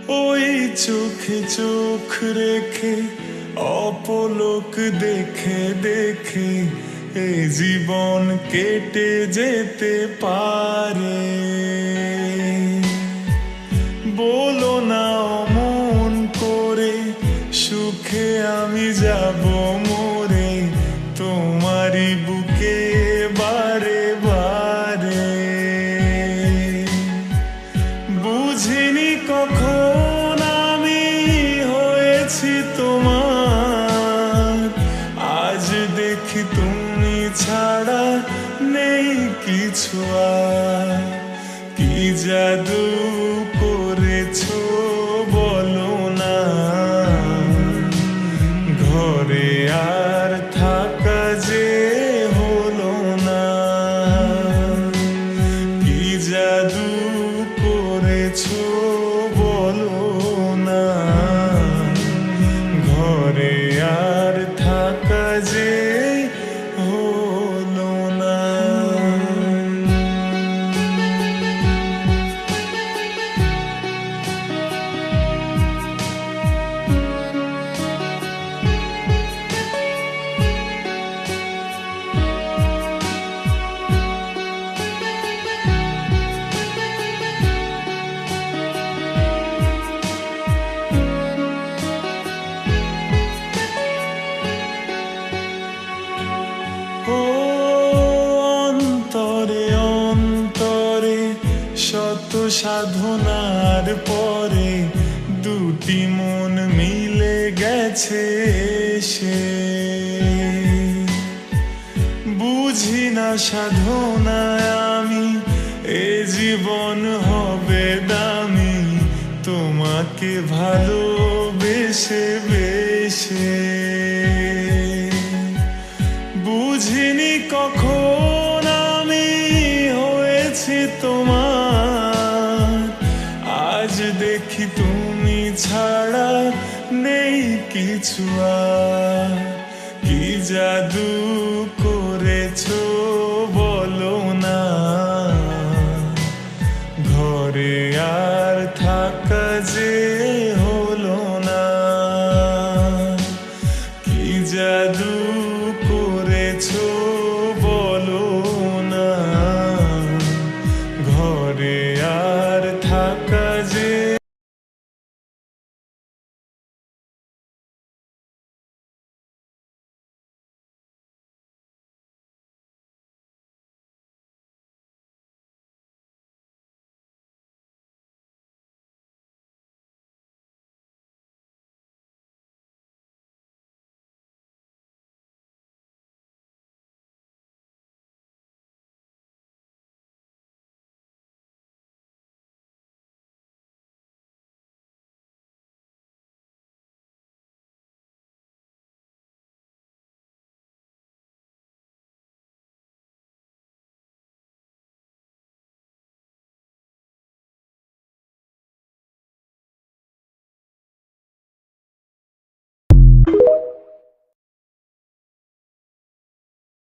ওই চোখে চোখ রেখে অপলক দেখে দেখে এ জীবন কেটে যেতে পারে। বলো না অমন করে, সুখে আমি যাব মরে তোমারই বুকে বারে বারে। বুঝিনি কখন আমি হয়েছি তোমার, আজ দেখি তুমি ছাড়া নেই কিছু আর। কি জাদু করেছো বলো না, ঘরে আর থাকা যে হলো না। কি জাদু করেছো বলো না, ঘরে আর থাকা যে হলো না। ও অন্তরে অন্তরে শত সাধনার পরে দুটি মন মিলে গেছে সে। বুঝি না সাধনায় আমি এ জীবন হবে দামি, তোমাকে ভালোবেসে বেসে। বুঝিনি কখন আমি হয়েছি তোমার, আজ দেখি তুমি ছাড়া নেই কিছু আর। কি জাদু করেছো বলো না, ঘরে আর থাকা যে